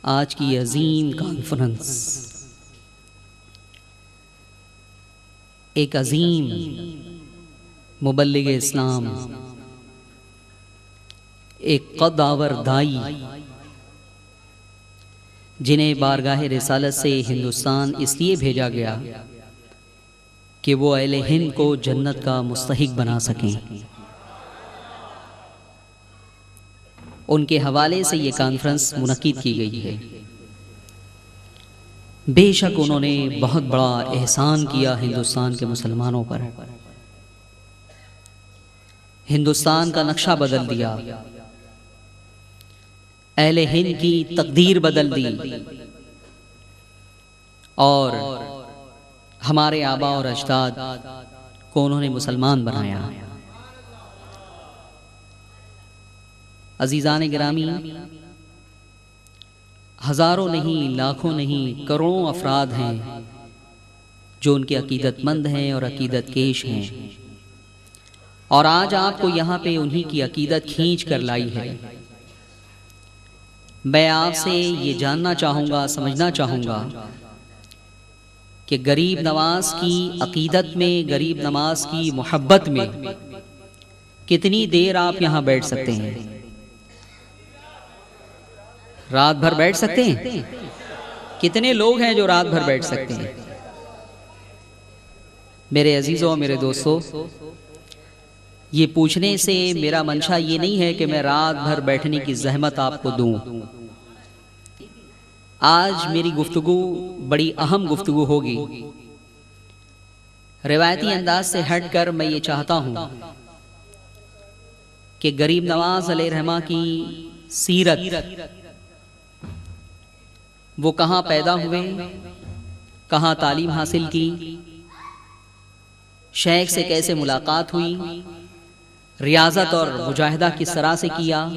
آج کی عظیم کانفرنس ایک عظیم مبلغ اسلام، ایک قد آور دائی، جنہیں بارگاہ رسالت سے ہندوستان اس لیے بھیجا گیا کہ وہ اہل ہند کو جنت کا مستحق بنا سکیں، ان کے حوالے سے یہ کانفرنس منعقد کی گئی ہے۔ بے شک انہوں نے بہت بڑا احسان کیا ہندوستان کے مسلمانوں پر، ہندوستان کا نقشہ بدل دیا، اہل ہند کی تقدیر بدل دی، اور ہمارے آبا اور اجداد کو انہوں نے مسلمان بنایا۔ عزیزان گرامی، ہزاروں نہیں، لاکھوں نہیں، کروڑوں افراد ہیں جو ان کے عقیدت مند ہیں اور عقیدت کیش ہیں، اور آج آپ کو یہاں پہ انہی کی عقیدت کھینچ کر لائی ہے۔ میں آپ سے یہ جاننا چاہوں گا، سمجھنا چاہوں گا کہ غریب نواز کی عقیدت میں، غریب نواز کی محبت میں کتنی دیر آپ یہاں بیٹھ سکتے ہیں؟ رات بھر بیٹھ سکتے ہیں؟ کتنے لوگ ہیں جو رات بھر بیٹھ سکتے ہیں؟ میرے عزیزوں اور میرے دوستوں، یہ پوچھنے سے میرا منشا یہ نہیں ہے کہ میں رات بھر بیٹھنے کی زحمت آپ کو دوں۔ آج میری گفتگو بڑی اہم گفتگو ہوگی۔ روایتی انداز سے ہٹ کر میں یہ چاہتا ہوں کہ غریب نواز علیہ الرحمہ کی سیرت، وہ کہاں پیدا ہوئے، کہاں تعلیم حاصل کی، شیخ سے کیسے ملاقات ہوئی، ریاضت اور مجاہدہ کس طرح سے کیا،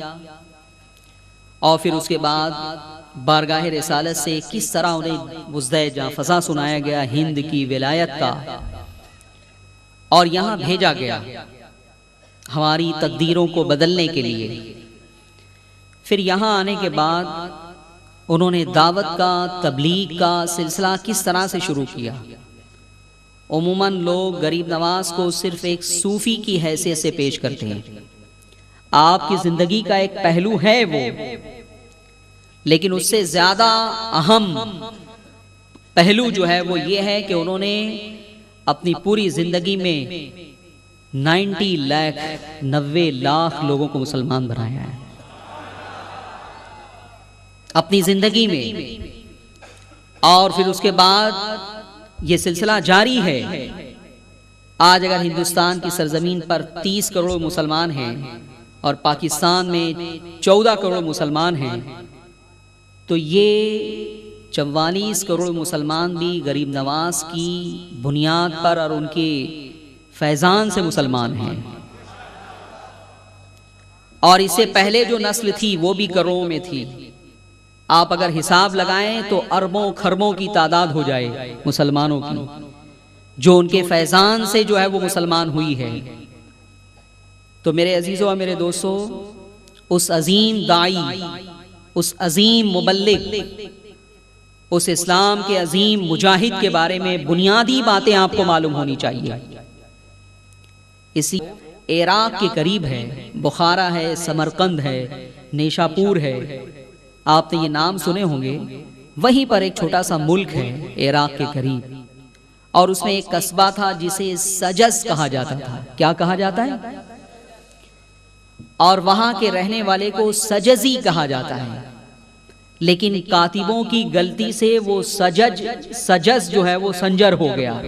اور پھر اس کے بعد بارگاہ رسالت سے کس طرح انہیں مزدہ جاں فضا سنایا گیا ہند کی ولایت کا، اور یہاں بھیجا گیا ہماری تقدیروں کو بدلنے کے لیے۔ پھر یہاں آنے کے بعد انہوں نے دعوت کا، تبلیغ کا سلسلہ کس طرح سے شروع کیا۔ عموماً لوگ غریب نواز کو صرف ایک صوفی کی حیثیت سے پیش کرتے ہیں، آپ کی زندگی کا ایک پہلو ہے وہ، لیکن اس سے زیادہ اہم پہلو جو ہے وہ یہ ہے کہ انہوں نے اپنی پوری زندگی میں 90 لاکھ لوگوں کو مسلمان بنایا ہے اپنی زندگی میں، اور پھر اس کے بعد یہ سلسلہ جاری ہے۔ آج اگر ہندوستان کی سرزمین پر 30 کروڑ مسلمان ہیں اور پاکستان میں 14 کروڑ مسلمان ہیں، تو یہ 44 کروڑ مسلمان بھی غریب نواز کی بنیاد پر اور ان کے فیضان سے مسلمان ہیں، اور اس سے پہلے جو نسل تھی وہ بھی کروڑوں میں تھی۔ آپ اگر حساب لگائیں تو اربوں کھربوں کی تعداد ہو جائے مسلمانوں کی، جو ان کے فیضان سے جو ہے وہ مسلمان ہوئی ہے۔ تو میرے عزیزوں اور میرے دوستوں، اس عظیم دائی، اس عظیم مبلغ، اس اسلام کے عظیم مجاہد کے بارے میں بنیادی باتیں آپ کو معلوم ہونی چاہیے۔ اسی عراق کے قریب ہے، بخارا ہے، سمرقند ہے، نیشاپور ہے، آپ نے یہ نام سنے ہوں گے۔ وہیں پر ایک چھوٹا سا ملک ہے عراق کے قریب، اور اس میں ایک قصبہ تھا جسے سجز کہا جاتا تھا۔ کیا کہا جاتا ہے؟ اور وہاں کے رہنے والے کو سجزی کہا جاتا ہے، لیکن کاتبوں کی غلطی سے وہ سجز جو ہے وہ سنجر ہو گیا،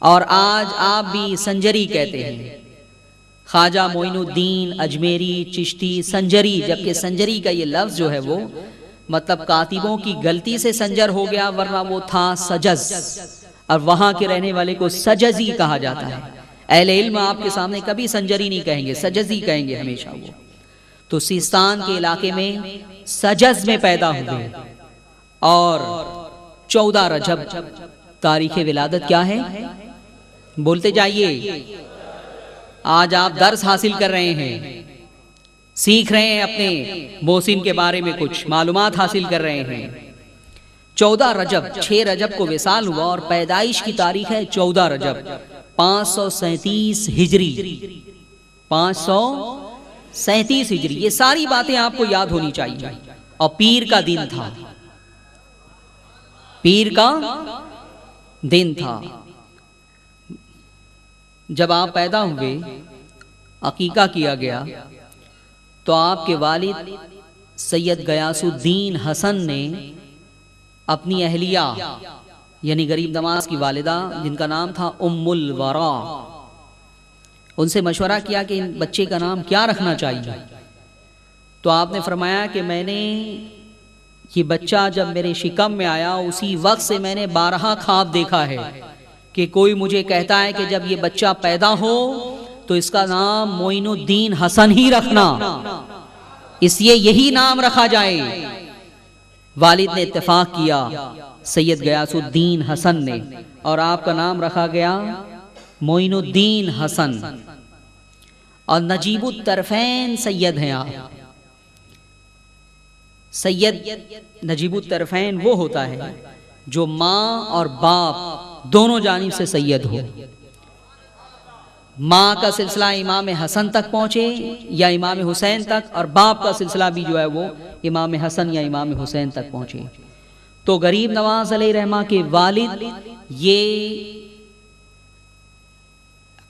اور آج آپ بھی سنجری کہتے ہیں۔ خواجہ معین الدین اجمیری چشتی سنجری، جبکہ سنجری کا یہ لفظ جو ہے وہ مطلب کاتبوں کی غلطی سے سنجر ہو گیا، ورنہ وہ تھا سجز، اور وہاں کے رہنے والے کو سجزی کہا جاتا ہے۔ اہل علم آپ کے سامنے کبھی سنجری نہیں کہیں گے، سجزی کہیں گے ہمیشہ وہ۔ تو سیستان کے علاقے میں سجز میں پیدا ہوئے، اور 14 رجب تاریخ ولادت کیا ہے؟ بولتے جائیے، آج آپ درس حاصل کر رہے ہیں۔ سیکھ رہے ہیں، اپنے محسن کے بارے میں کچھ معلومات حاصل کر رہے ہیں۔ 14 رجب، 6 رجب کو وصال ہوا اور پیدائش کی تاریخ ہے 14 رجب 537 ہجری، 537 ہجری۔ یہ ساری باتیں آپ کو یاد ہونی چاہیے۔ اور پیر کا دن تھا، پیر کا دن تھا۔ جب آپ پیدا ہوئے، عقیقہ کیا گیا، تو آپ کے والد سید غیاث الدین حسن نے اپنی اہلیہ یعنی غریب نواز کی والدہ جن کا نام تھا ام الورا، ان سے مشورہ کیا کہ ان بچے کا نام کیا رکھنا چاہیے۔ تو آپ نے فرمایا کہ میں نے یہ بچہ جب میرے شکم میں آیا اسی وقت سے میں نے 12 خواب دیکھا ہے کہ کوئی مجھے کہتا ہے کہ جب یہ بچہ پیدا ہو تو اس کا نام معین الدین حسن ہی رکھنا، اس لیے یہی نام رکھا جائے۔ والد نے اتفاق کیا سید غیاث الدین حسن نے، اور آپ کا نام رکھا گیا معین الدین حسن۔ اور نجیب الطرفین سید ہیں آپ۔ سید نجیب الطرفین وہ ہوتا ہے جو ماں اور باپ دونوں جانب سے سید ہو۔ ماں کا سلسلہ امام حسن تک پہنچے یا امام حسین تک، اور باپ کا سلسلہ بھی جو ہے وہ امام حسن یا امام حسین تک پہنچے۔ تو غریب نواز علیہ رحمہ کے والد یہ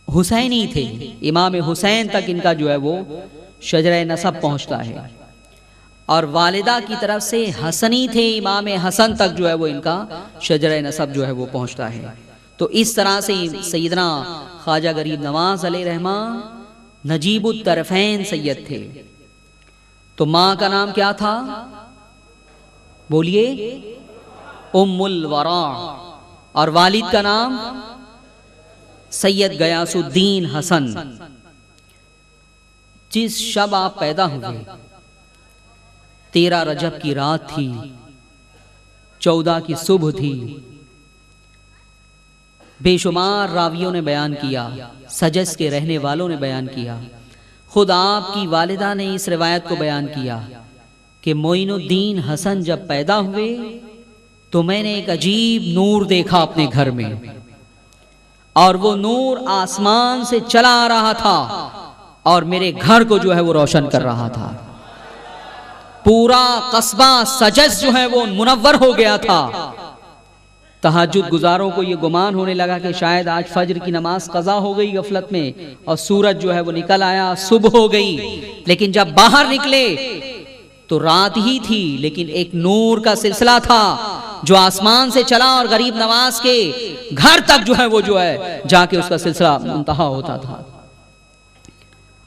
حسینی تھے، امام حسین تک ان کا جو ہے وہ شجرہ نسب پہنچتا ہے، اور والدہ کی طرف سے حسنی تھے، امام حسن تک جو ہے وہ ان کا شجرہ نسب جو ہے وہ پہنچتا ہے۔ تو اس طرح سے سیدنا خواجہ غریب نواز علیہ رحمہ نجیب الطرفین سید تھے۔ تو ماں کا نام کیا تھا؟ بولیے، ام الورا، اور والد کا نام سید غیاث الدین حسن۔ جس شب آپ پیدا ہوئے 13 رجب کی رات تھی، 14 کی صبح تھی۔ بے شمار راویوں نے بیان کیا، سجس کے رہنے والوں نے بیان کیا، خود آپ کی والدہ نے اس روایت کو بیان کیا کہ معین الدین حسن جب پیدا ہوئے تو میں نے ایک عجیب نور دیکھا اپنے گھر میں، اور وہ نور آسمان سے چلا آ رہا تھا اور میرے گھر کو جو ہے وہ روشن کر رہا تھا۔ پورا قصبہ سجس جو ہے وہ منور ہو گیا تھا۔ تہجد گزاروں کو یہ گمان ہونے لگا کہ شاید آج فجر کی نماز قضا ہو گئی غفلت میں، اور سورج جو ہے وہ نکل آیا، صبح ہو گئی۔ لیکن جب باہر نکلے تو رات ہی تھی، لیکن ایک نور کا سلسلہ تھا جو آسمان سے چلا اور غریب نواز کے گھر تک جو ہے وہ جو ہے جا کے اس کا سلسلہ منتہا ہوتا تھا۔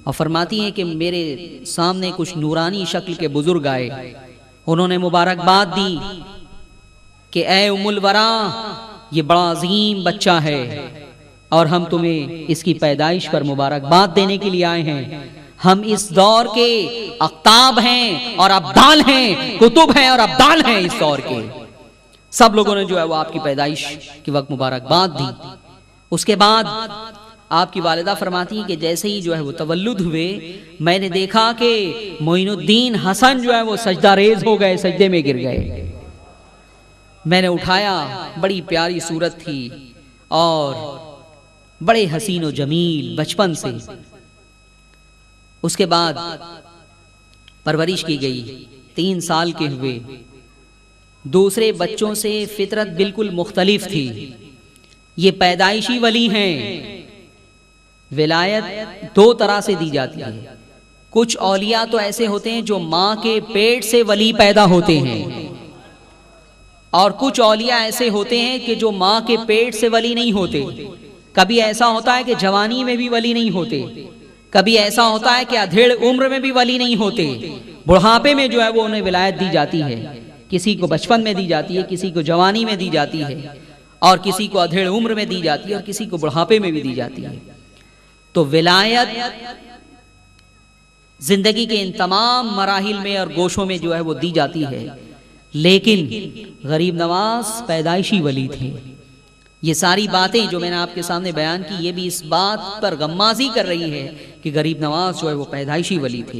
اور فرماتی ہیں کہ میرے سامنے کچھ نورانی شکل کے بزرگ آئے، انہوں نے مبارکباد دی کہ اے ام الورا، یہ بڑا عظیم بچہ ہے اور ہم تمہیں اس کی پیدائش پر مبارکباد دینے کے لیے آئے ہیں۔ ہم اس دور کے اقطاب ہیں اور ابدال ہیں، کتب ہیں اور ابدال ہیں اس دور کے۔ سب لوگوں نے جو ہے وہ آپ کی پیدائش کے وقت مبارکباد دی۔ اس کے بعد آپ کی والدہ فرماتی ہیں کہ جیسے ہی جو ہے وہ تولد ہوئے، میں نے دیکھا کہ معین الدین حسن جو ہے وہ سجدہ ریز ہو گئے، سجدے میں گر گئے۔ میں نے اٹھایا، بڑی پیاری صورت تھی اور بڑے حسین و جمیل بچپن سے۔ اس کے بعد پرورش کی گئی، 3 سال کے ہوئے۔ دوسرے بچوں سے فطرت بالکل مختلف تھی۔ یہ پیدائشی ولی ہیں۔ ولایت 2 طرح سے دی جاتی ہے۔ کچھ اولیاء تو ایسے ہوتے ہیں جو ماں کے پیٹ سے ولی پیدا ہوتے ہیں، اور کچھ اولیاء ایسے ہوتے ہیں کہ جو ماں کے پیٹ سے ولی نہیں ہوتے۔ کبھی ایسا ہوتا ہے کہ جوانی میں بھی ولی نہیں ہوتے، کبھی ایسا ہوتا ہے کہ ادھیڑ عمر میں بھی ولی نہیں ہوتے، بڑھاپے میں جو ہے وہ انہیں ولایت دی جاتی ہے۔ کسی کو بچپن میں دی جاتی ہے، کسی کو جوانی میں دی جاتی ہے، اور کسی کو ادھیڑ عمر میں دی جاتی ہے، اور کسی کو بڑھاپے میں بھی دی جاتی ہے۔ تو ولایت زندگی کے ان تمام مراحل میں اور گوشوں میں جو ہے وہ دی جاتی ہے، لیکن غریب نواز پیدائشی ولی تھے۔ یہ ساری باتیں جو میں نے آپ کے سامنے بیان کی، یہ بھی اس بات پر غمازی کر رہی ہے کہ غریب نواز جو ہے وہ پیدائشی ولی تھے۔